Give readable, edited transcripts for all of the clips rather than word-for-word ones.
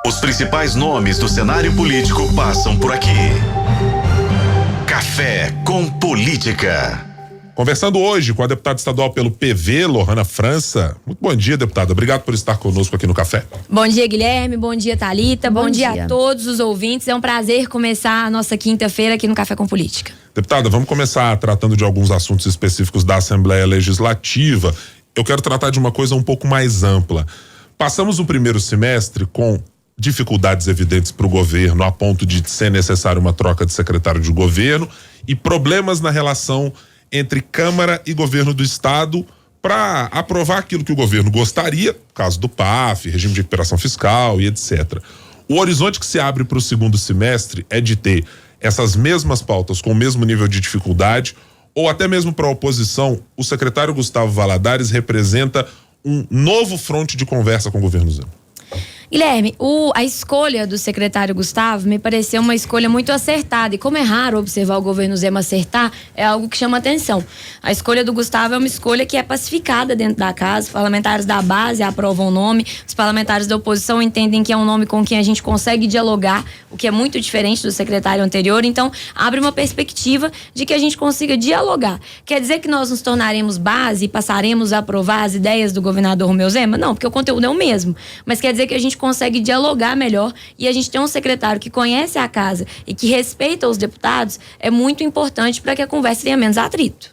Os principais nomes do cenário político passam por aqui. Café com Política. Conversando hoje com a deputada estadual pelo PV, Lohana França. Muito bom dia, deputada. Obrigado por estar conosco aqui no Café. Bom dia, Guilherme. Bom dia, Thalita. Bom dia a todos os ouvintes. É um prazer começar a nossa quinta-feira aqui no Café com Política. Deputada, vamos começar tratando de alguns assuntos específicos da Assembleia Legislativa. Eu quero tratar de uma coisa um pouco mais ampla. Passamos o primeiro semestre com dificuldades evidentes para o governo, a ponto de ser necessária uma troca de secretário de governo e problemas na relação entre Câmara e Governo do Estado para aprovar aquilo que o governo gostaria, caso do PAF, regime de recuperação fiscal e etc. O horizonte que se abre para o segundo semestre é de ter essas mesmas pautas com o mesmo nível de dificuldade, ou até mesmo para a oposição, o secretário Gustavo Valadares representa um novo fronte de conversa com o governo Zema. Guilherme, a escolha do secretário Gustavo me pareceu uma escolha muito acertada, e como é raro observar o governo Zema acertar, é algo que chama atenção. A escolha do Gustavo é uma escolha que é pacificada dentro da casa, os parlamentares da base aprovam o nome, os parlamentares da oposição entendem que é um nome com quem a gente consegue dialogar, o que é muito diferente do secretário anterior, então abre uma perspectiva de que a gente consiga dialogar. Quer dizer que nós nos tornaremos base e passaremos a aprovar as ideias do governador Romeu Zema? Não, porque o conteúdo é o mesmo, mas quer dizer que a gente consegue dialogar melhor, e a gente tem um secretário que conhece a casa e que respeita os deputados, é muito importante para que a conversa tenha menos atrito.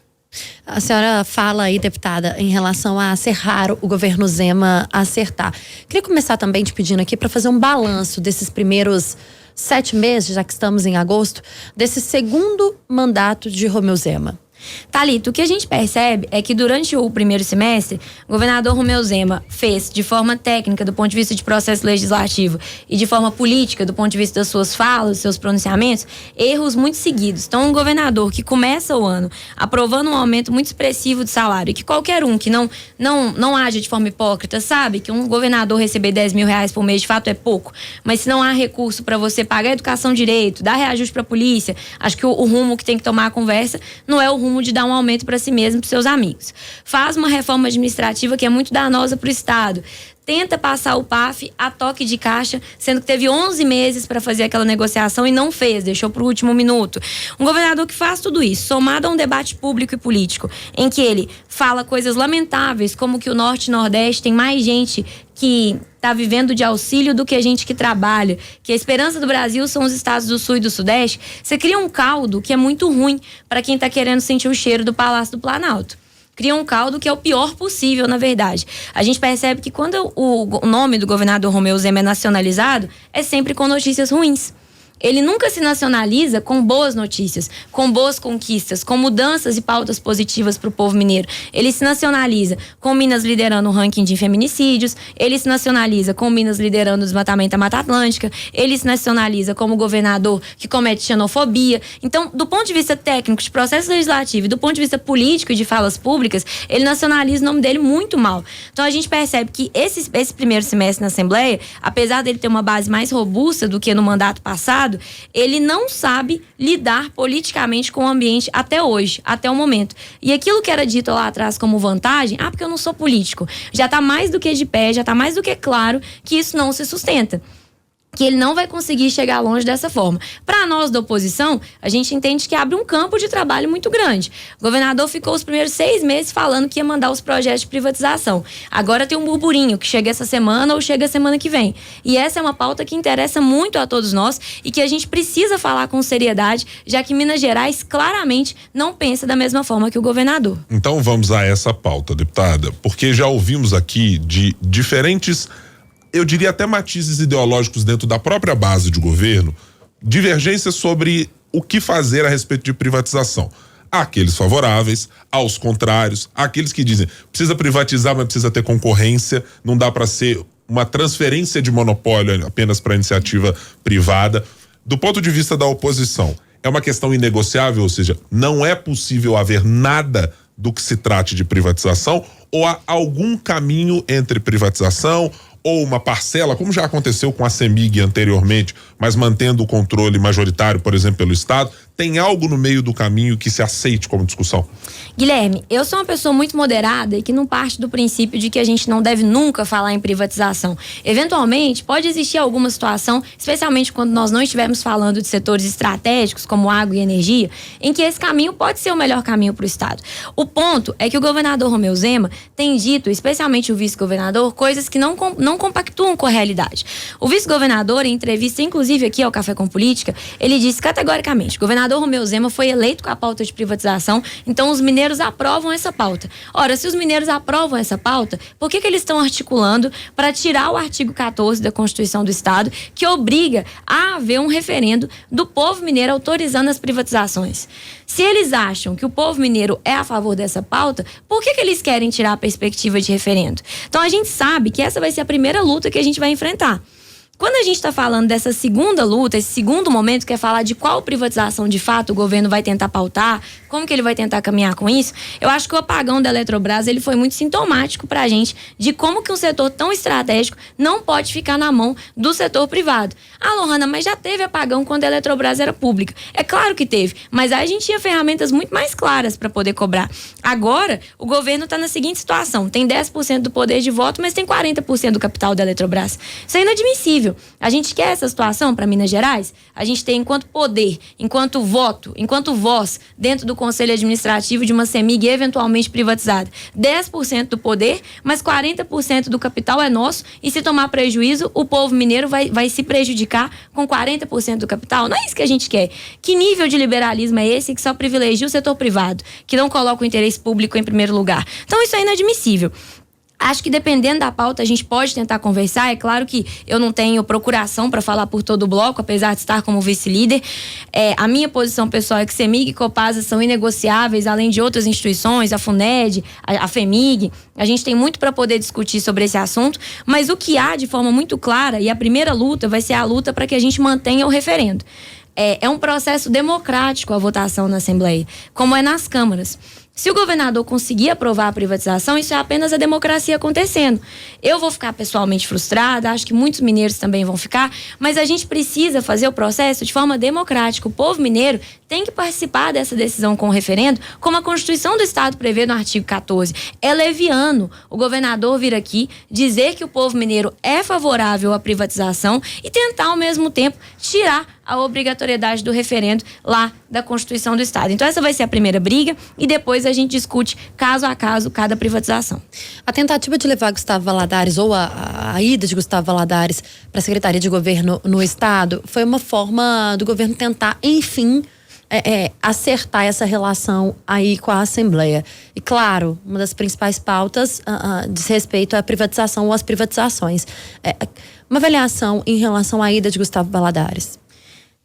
A senhora fala aí, deputada, em relação a ser raro o governo Zema acertar. Queria começar também te pedindo aqui para fazer um balanço desses primeiros 7 meses, já que estamos em agosto, desse segundo mandato de Romeu Zema. Thalita, o que a gente percebe é que durante o primeiro semestre, o governador Romeu Zema fez, de forma técnica, do ponto de vista de processo legislativo, e de forma política, do ponto de vista das suas falas, dos seus pronunciamentos, erros muito seguidos. Então, um governador que começa o ano aprovando um aumento muito expressivo de salário, e que qualquer um que não age de forma hipócrita sabe que um governador receber 10 mil reais por mês de fato é pouco, mas se não há recurso para você pagar a educação direito, dar reajuste para a polícia, acho que o rumo que tem que tomar a conversa não é o rumo de dar um aumento para si mesmo e para seus amigos. Faz uma reforma administrativa que é muito danosa para o Estado. Tenta passar o PAF a toque de caixa, sendo que teve 11 meses para fazer aquela negociação e não fez, deixou para o último minuto. Um governador que faz tudo isso, somado a um debate público e político, em que ele fala coisas lamentáveis, como que o Norte e Nordeste tem mais gente que está vivendo de auxílio do que a gente que trabalha, que a esperança do Brasil são os estados do Sul e do Sudeste. Você cria um caldo que é muito ruim para quem está querendo sentir o cheiro do Palácio do Planalto. Cria um caldo que é o pior possível, na verdade. A gente percebe que quando o nome do governador Romeu Zema é nacionalizado, é sempre com notícias ruins. Ele nunca se nacionaliza com boas notícias, com boas conquistas, com mudanças e pautas positivas para o povo mineiro. Ele se nacionaliza com Minas liderando o ranking de feminicídios, ele se nacionaliza com Minas liderando o desmatamento da Mata Atlântica, ele se nacionaliza como governador que comete xenofobia. Então, do ponto de vista técnico, de processo legislativo e do ponto de vista político e de falas públicas, ele nacionaliza o nome dele muito mal. Então, a gente percebe que esse primeiro semestre na Assembleia, apesar dele ter uma base mais robusta do que no mandato passado, ele não sabe lidar politicamente com o ambiente até hoje, até o momento. E aquilo que era dito lá atrás como vantagem, porque eu não sou político, já está mais do que de pé, já está mais do que claro que isso não se sustenta, que ele não vai conseguir chegar longe dessa forma. Para nós da oposição, a gente entende que abre um campo de trabalho muito grande. O governador ficou os primeiros 6 meses falando que ia mandar os projetos de privatização. Agora tem um burburinho que chega essa semana ou chega semana que vem. E essa é uma pauta que interessa muito a todos nós e que a gente precisa falar com seriedade, já que Minas Gerais claramente não pensa da mesma forma que o governador. Então vamos a essa pauta, deputada, porque já ouvimos aqui de diferentes, eu diria até matizes ideológicos dentro da própria base de governo, divergências sobre o que fazer a respeito de privatização. Há aqueles favoráveis, aos contrários, há aqueles que dizem precisa privatizar, mas precisa ter concorrência, não dá para ser uma transferência de monopólio apenas para iniciativa privada. Do ponto de vista da oposição, é uma questão inegociável, ou seja, não é possível haver nada do que se trate de privatização, ou há algum caminho entre privatização ou uma parcela, como já aconteceu com a CEMIG anteriormente, mas mantendo o controle majoritário, por exemplo, pelo Estado, Tem algo no meio do caminho que se aceite como discussão? Guilherme, eu sou uma pessoa muito moderada e que não parte do princípio de que a gente não deve nunca falar em privatização. Eventualmente, pode existir alguma situação, especialmente quando nós não estivermos falando de setores estratégicos, como água e energia, em que esse caminho pode ser o melhor caminho para o Estado. O ponto é que o governador Romeu Zema tem dito, especialmente o vice-governador, coisas que não compactuam com a realidade. O vice-governador, em entrevista, inclusive aqui ao Café com Política, ele disse categoricamente: o governador Romeu Zema foi eleito com a pauta de privatização, então os mineiros aprovam essa pauta. Ora, se os mineiros aprovam essa pauta, por que eles estão articulando para tirar o artigo 14 da Constituição do Estado, que obriga a haver um referendo do povo mineiro autorizando as privatizações? Se eles acham que o povo mineiro é a favor dessa pauta, por que eles querem tirar a perspectiva de referendo? Então a gente sabe que essa vai ser a primeira luta que a gente vai enfrentar. Quando a gente está falando dessa segunda luta, esse segundo momento, que é falar de qual privatização de fato o governo vai tentar pautar, como que ele vai tentar caminhar com isso, eu acho que o apagão da Eletrobras ele foi muito sintomático para a gente de como que um setor tão estratégico não pode ficar na mão do setor privado. Ah, Lohana, mas já teve apagão quando a Eletrobras era pública. É claro que teve, mas aí a gente tinha ferramentas muito mais claras para poder cobrar. Agora, o governo está na seguinte situação: tem 10% do poder de voto, mas tem 40% do capital da Eletrobras. Isso é inadmissível. A gente quer essa situação para Minas Gerais? A gente tem enquanto poder, enquanto voto, enquanto voz dentro do Conselho Administrativo de uma CEMIG eventualmente privatizada. 10% do poder, mas 40% do capital é nosso, e se tomar prejuízo, o povo mineiro vai se prejudicar com 40% do capital? Não é isso que a gente quer. Que nível de liberalismo é esse que só privilegia o setor privado, que não coloca o interesse público em primeiro lugar? Então isso é inadmissível. Acho que dependendo da pauta a gente pode tentar conversar. É claro que eu não tenho procuração para falar por todo o bloco, apesar de estar como vice-líder. A minha posição pessoal é que CEMIG e Copasa são inegociáveis, além de outras instituições, a FUNED, a FEMIG. A gente tem muito para poder discutir sobre esse assunto, mas o que há de forma muito clara, e a primeira luta vai ser a luta para que a gente mantenha o referendo. É um processo democrático a votação na Assembleia, como é nas câmaras. Se o governador conseguir aprovar a privatização, isso é apenas a democracia acontecendo. Eu vou ficar pessoalmente frustrada, acho que muitos mineiros também vão ficar, mas a gente precisa fazer o processo de forma democrática. O povo mineiro tem que participar dessa decisão com o referendo, como a Constituição do Estado prevê no artigo 14. É leviano o governador vir aqui dizer que o povo mineiro é favorável à privatização e tentar, ao mesmo tempo, tirar a obrigatoriedade do referendo lá da Constituição do Estado. Então essa vai ser a primeira briga e depois a gente discute caso a caso cada privatização. A tentativa de levar Gustavo Valadares, ou a ida de Gustavo Valadares para a Secretaria de Governo no Estado, foi uma forma do governo tentar, enfim, acertar essa relação aí com a Assembleia. E claro, uma das principais pautas diz respeito à privatização ou às privatizações. Uma avaliação em relação à ida de Gustavo Valadares.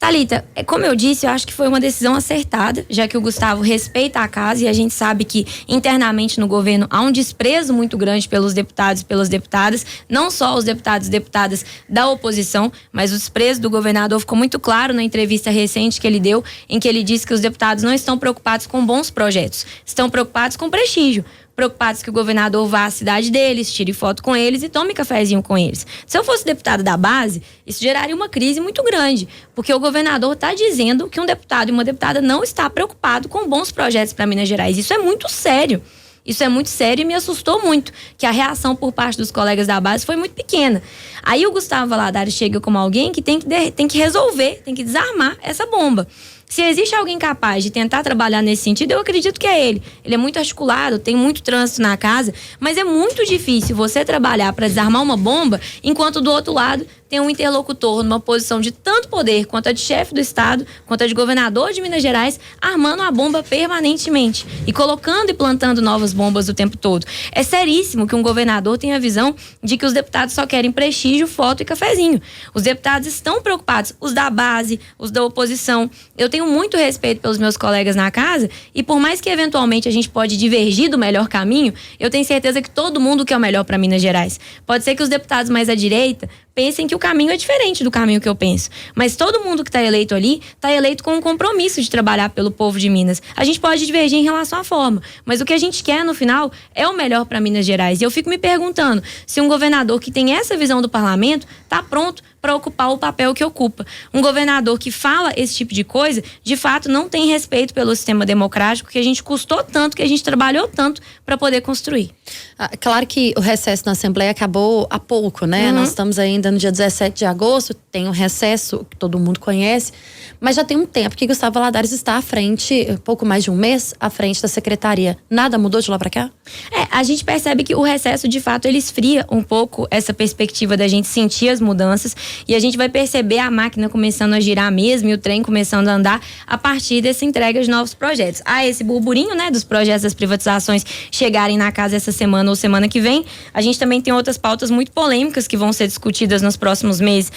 Thalita, como eu disse, eu acho que foi uma decisão acertada, já que o Gustavo respeita a casa e a gente sabe que internamente no governo há um desprezo muito grande pelos deputados e pelas deputadas, não só os deputados e deputadas da oposição, mas o desprezo do governador ficou muito claro na entrevista recente que ele deu, em que ele disse que os deputados não estão preocupados com bons projetos, estão preocupados com prestígio. Preocupados que o governador vá à cidade deles, tire foto com eles e tome cafezinho com eles. Se eu fosse deputada da base, isso geraria uma crise muito grande, porque o governador está dizendo que um deputado e uma deputada não está preocupado com bons projetos para Minas Gerais. Isso é muito sério. Isso é muito sério e me assustou muito, que a reação por parte dos colegas da base foi muito pequena. Aí o Gustavo Valadares chega como alguém que tem que resolver, tem que desarmar essa bomba. Se existe alguém capaz de tentar trabalhar nesse sentido, eu acredito que é ele. Ele é muito articulado, tem muito trânsito na casa, mas é muito difícil você trabalhar para desarmar uma bomba, enquanto do outro lado tem um interlocutor numa posição de tanto poder quanto a de chefe do Estado, quanto a de governador de Minas Gerais, armando a bomba permanentemente e colocando e plantando novas bombas o tempo todo. É seríssimo que um governador tenha a visão de que os deputados só querem prestígio, foto e cafezinho. Os deputados estão preocupados, os da base, os da oposição. Eu tenho muito respeito pelos meus colegas na casa e por mais que eventualmente a gente pode divergir do melhor caminho, eu tenho certeza que todo mundo quer o melhor para Minas Gerais. Pode ser que os deputados mais à direita pensem que o caminho é diferente do caminho que eu penso. Mas todo mundo que está eleito ali, está eleito com um compromisso de trabalhar pelo povo de Minas. A gente pode divergir em relação à forma, mas o que a gente quer no final é o melhor para Minas Gerais. E eu fico me perguntando se um governador que tem essa visão do parlamento está pronto para ocupar o papel que ocupa. Um governador que fala esse tipo de coisa, de fato, não tem respeito pelo sistema democrático que a gente custou tanto, que a gente trabalhou tanto para poder construir. Claro que o recesso na Assembleia acabou há pouco, né? Nós estamos ainda no dia 17 de agosto, tem um recesso que todo mundo conhece, mas já tem um tempo que Gustavo Valadares está à frente, pouco mais de um mês, à frente da secretaria. Nada mudou de lá para cá? A gente percebe que o recesso, de fato, ele esfria um pouco essa perspectiva da gente sentir as mudanças e a gente vai perceber a máquina começando a girar mesmo e o trem começando a andar a partir dessa entrega de novos projetos. Há esse burburinho, né, dos projetos das privatizações chegarem na casa essa semana ou semana que vem. A gente também tem outras pautas muito polêmicas que vão ser discutidas nos próximos meses,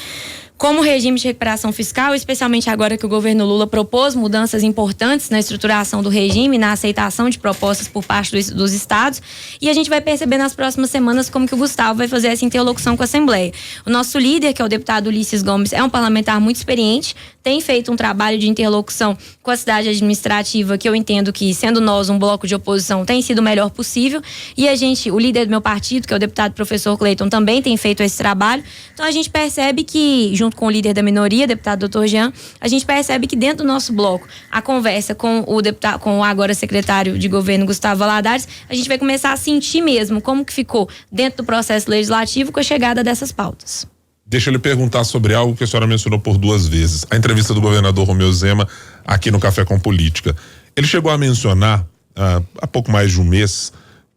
como o regime de recuperação fiscal, especialmente agora que o governo Lula propôs mudanças importantes na estruturação do regime, na aceitação de propostas por parte dos estados. E a gente vai perceber nas próximas semanas como que o Gustavo vai fazer essa interlocução com a Assembleia. O nosso líder, que é o deputado Ulisses Gomes, é um parlamentar muito experiente, tem feito um trabalho de interlocução com a cidade administrativa, que eu entendo que, sendo nós um bloco de oposição, tem sido o melhor possível. E o líder do meu partido, que é o deputado professor Cleiton, também tem feito esse trabalho. Então a gente percebe que, junto com o líder da minoria, deputado Dr. Jean, a gente percebe que dentro do nosso bloco, a conversa com o agora secretário de governo, Gustavo Valadares, a gente vai começar a sentir mesmo como que ficou dentro do processo legislativo com a chegada dessas pautas. Deixa eu lhe perguntar sobre algo que a senhora mencionou por 2 vezes. A entrevista do governador Romeu Zema aqui no Café com Política. Ele chegou a mencionar, há pouco mais de um mês,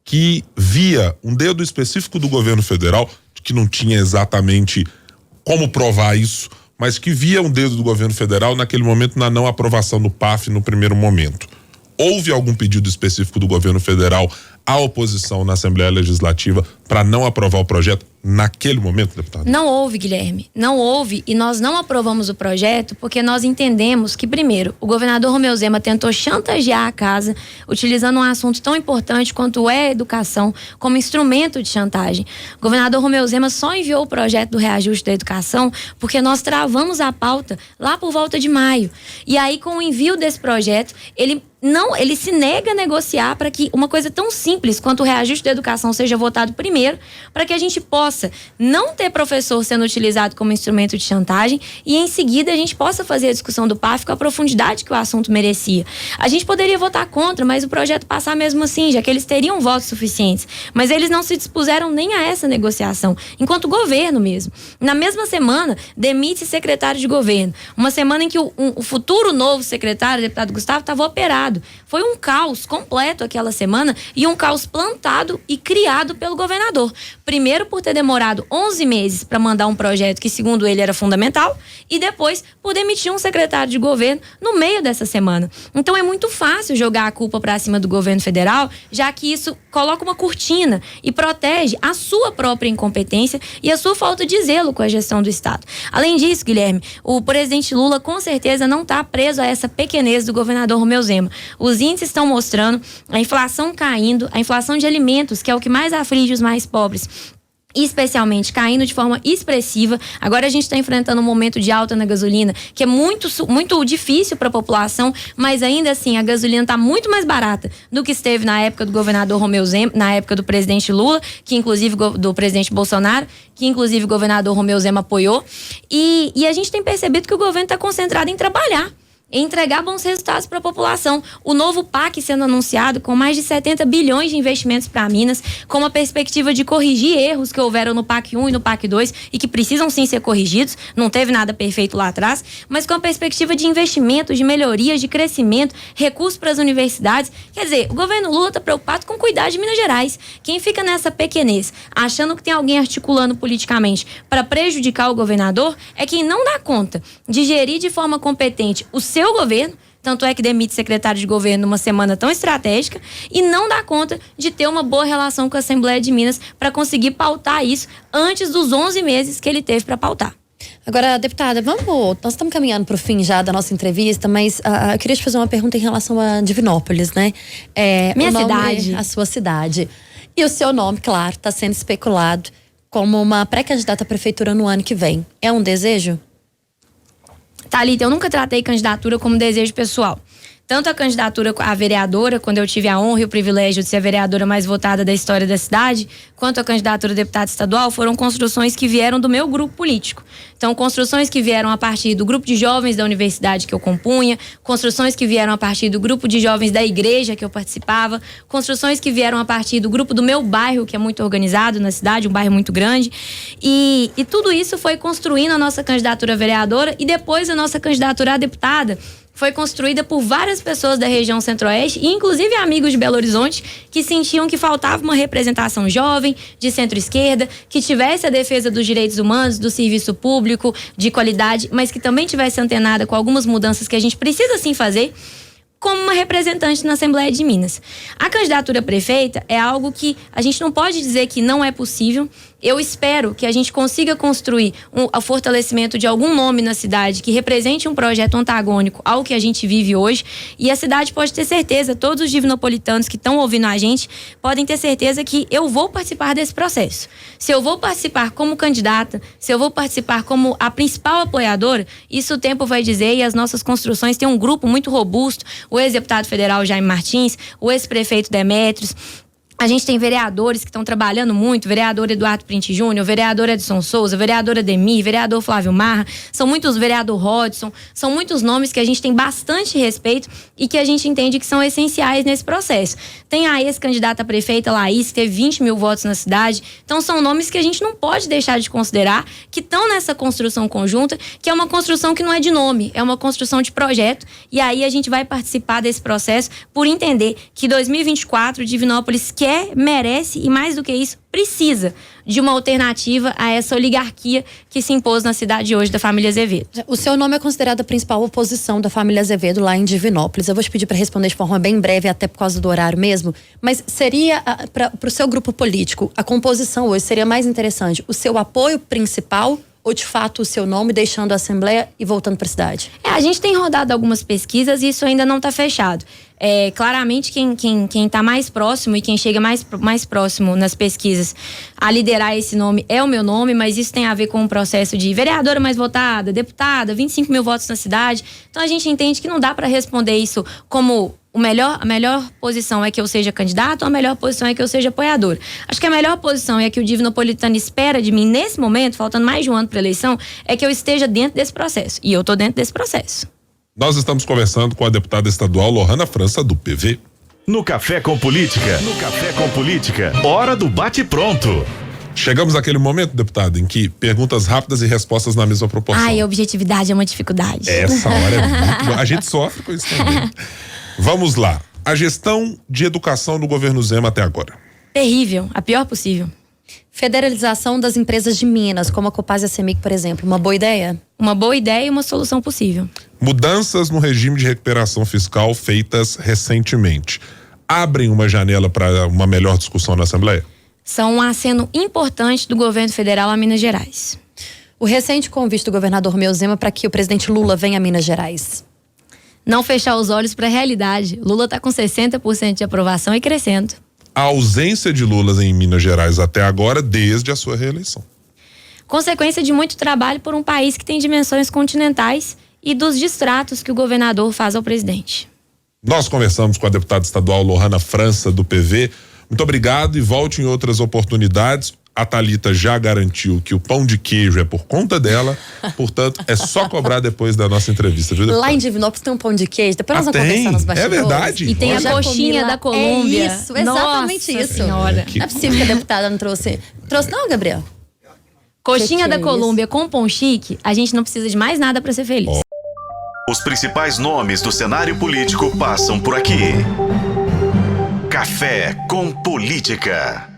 que via um dedo específico do governo federal, que não tinha exatamente como provar isso, mas que via um dedo do governo federal naquele momento na não aprovação do PAF no primeiro momento. Houve algum pedido específico do governo federal à oposição na Assembleia Legislativa para não aprovar o projeto naquele momento, deputado? Não houve, Guilherme. Não houve, e nós não aprovamos o projeto porque nós entendemos que, primeiro, o governador Romeu Zema tentou chantagear a casa utilizando um assunto tão importante quanto é a educação como instrumento de chantagem. O governador Romeu Zema só enviou o projeto do reajuste da educação porque nós travamos a pauta lá por volta de maio. E aí, com o envio desse projeto, ele se nega a negociar para que uma coisa tão simples quanto o reajuste da educação seja votado primeiro, para que a gente possa não ter professor sendo utilizado como instrumento de chantagem e em seguida a gente possa fazer a discussão do PAF com a profundidade que o assunto merecia. A gente poderia votar contra, mas o projeto passar mesmo assim, já que eles teriam votos suficientes. Mas eles não se dispuseram nem a essa negociação, enquanto governo mesmo. Na mesma semana, demite secretário de governo. Uma semana em que o futuro novo secretário, o deputado Gustavo, estava operado. Foi um caos completo aquela semana e um caos plantado e criado pelo governador. Primeiro por ter demorado 11 meses para mandar um projeto que, segundo ele, era fundamental, e depois por demitir um secretário de governo no meio dessa semana. Então é muito fácil jogar a culpa para cima do governo federal, já que isso coloca uma cortina e protege a sua própria incompetência e a sua falta de zelo com a gestão do Estado. Além disso, Guilherme, o presidente Lula com certeza não está preso a essa pequenez do governador Romeu Zema. Os índices estão mostrando a inflação caindo, a inflação de alimentos, que é o que mais aflige os mais pobres, especialmente caindo de forma expressiva. Agora a gente está enfrentando um momento de alta na gasolina, que é muito difícil para a população, mas ainda assim a gasolina está muito mais barata do que esteve na época do governador Romeu Zema, na época do presidente Lula, que inclusive do presidente Bolsonaro, que inclusive o governador Romeu Zema apoiou. E a gente tem percebido que o governo está concentrado em trabalhar, em entregar bons resultados para a população. O novo PAC sendo anunciado com mais de 70 bilhões de investimentos para Minas, com uma perspectiva de corrigir erros que houveram no PAC 1 e no PAC 2 e que precisam sim ser corrigidos, não teve nada perfeito lá atrás, mas com a perspectiva de investimento, de melhorias, de crescimento, recursos para as universidades. Quer dizer, o governo Lula está preocupado com cuidar de Minas Gerais. Quem fica nessa pequenez, achando que tem alguém articulando politicamente para prejudicar o governador, é quem não dá conta de gerir de forma competente o seu governo, tanto é que demite secretário de governo numa semana tão estratégica, e não dá conta de ter uma boa relação com a Assembleia de Minas para conseguir pautar isso antes dos 11 meses que ele teve para pautar. Agora, deputada, nós estamos caminhando para o fim já da nossa entrevista, mas eu queria te fazer uma pergunta em relação a Divinópolis, né? Minha cidade. A sua cidade. E o seu nome, claro, está sendo especulado como uma pré-candidata à prefeitura no ano que vem. É um desejo? Thalita, eu nunca tratei candidatura como desejo pessoal. Tanto a candidatura à vereadora, quando eu tive a honra e o privilégio de ser a vereadora mais votada da história da cidade, quanto a candidatura a deputada estadual, foram construções que vieram do meu grupo político. Então, construções que vieram a partir do grupo de jovens da universidade que eu compunha, construções que vieram a partir do grupo de jovens da igreja que eu participava, construções que vieram a partir do grupo do meu bairro, que é muito organizado na cidade, um bairro muito grande. E tudo isso foi construindo a nossa candidatura a vereadora e depois a nossa candidatura a deputada. Foi construída por várias pessoas da região centro-oeste, inclusive amigos de Belo Horizonte, que sentiam que faltava uma representação jovem, de centro-esquerda, que tivesse a defesa dos direitos humanos, do serviço público, de qualidade, mas que também tivesse antenada com algumas mudanças que a gente precisa sim fazer, como uma representante na Assembleia de Minas. A candidatura a prefeita é algo que a gente não pode dizer que não é possível. Eu espero que a gente consiga construir o fortalecimento de algum nome na cidade que represente um projeto antagônico ao que a gente vive hoje. E a cidade pode ter certeza, todos os divinopolitanos que estão ouvindo a gente podem ter certeza que eu vou participar desse processo. Se eu vou participar como candidata, se eu vou participar como a principal apoiadora, isso o tempo vai dizer, e as nossas construções têm um grupo muito robusto, o ex-deputado federal Jaime Martins, o ex-prefeito Demétrios. A gente tem vereadores que estão trabalhando muito, vereador Eduardo Printe Júnior, vereador Edson Souza, vereador Ademir, vereador Flávio Marra, são muitos, vereador Rodson, são muitos nomes que a gente tem bastante respeito e que a gente entende que são essenciais nesse processo. Tem a ex-candidata a prefeita Laís, que teve 20 mil votos na cidade, então são nomes que a gente não pode deixar de considerar, que estão nessa construção conjunta, que é uma construção que não é de nome, é uma construção de projeto, e aí a gente vai participar desse processo por entender que 2024 Divinópolis quer, merece e mais do que isso, precisa de uma alternativa a essa oligarquia que se impôs na cidade hoje da família Azevedo. O seu nome é considerado a principal oposição da família Azevedo lá em Divinópolis. Eu vou te pedir para responder de forma bem breve, até por causa do horário mesmo, mas seria, para o seu grupo político, a composição hoje seria mais interessante o seu apoio principal ou de fato o seu nome, deixando a Assembleia e voltando para a cidade? A gente tem rodado algumas pesquisas e isso ainda não está fechado. Claramente quem está mais próximo e quem chega mais próximo nas pesquisas a liderar esse nome é o meu nome, mas isso tem a ver com um processo de vereadora mais votada, deputada, 25 mil votos na cidade. Então a gente entende que não dá para responder isso como a melhor posição é que eu seja candidato ou a melhor posição é que eu seja apoiador. Acho que a melhor posição é que o Divinopolitano espera de mim nesse momento, faltando mais de um ano para a eleição, é que eu esteja dentro desse processo. E eu estou dentro desse processo. Nós estamos conversando com a deputada estadual Lohana França, do PV. No Café com Política, hora do bate-pronto. Chegamos àquele momento, deputada, em que perguntas rápidas e respostas na mesma proporção. A objetividade é uma dificuldade. Essa hora é muito boa. A gente sofre com isso também. Vamos lá. A gestão de educação do governo Zema até agora. Terrível, a pior possível. Federalização das empresas de Minas, como a Copasa e a CEMIG, por exemplo, uma boa ideia? Uma boa ideia e uma solução possível. Mudanças no regime de recuperação fiscal feitas recentemente abrem uma janela para uma melhor discussão na Assembleia? São um aceno importante do governo federal a Minas Gerais. O recente convite do governador Romeu Zema para que o presidente Lula venha a Minas Gerais. Não fechar os olhos para a realidade. Lula está com 60% de aprovação e crescendo. A ausência de Lula em Minas Gerais até agora, desde a sua reeleição. Consequência de muito trabalho por um país que tem dimensões continentais e dos distratos que o governador faz ao presidente. Nós conversamos com a deputada estadual Lohana França, do PV. Muito obrigado e volte em outras oportunidades. A Thalita já garantiu que o pão de queijo é por conta dela, portanto, é só cobrar depois da nossa entrevista, viu, deputada? Lá em Divinópolis tem um pão de queijo, depois nós vamos conversar nos bastidores. É verdade? E tem a coxinha da Colômbia. É isso, exatamente. Nossa isso. Senhora. Não é possível que a deputada não trouxe. Trouxe não, Gabriel? Coxinha da é Colômbia com pão chique, a gente não precisa de mais nada para ser feliz. Os principais nomes do cenário político passam por aqui. Café com Política.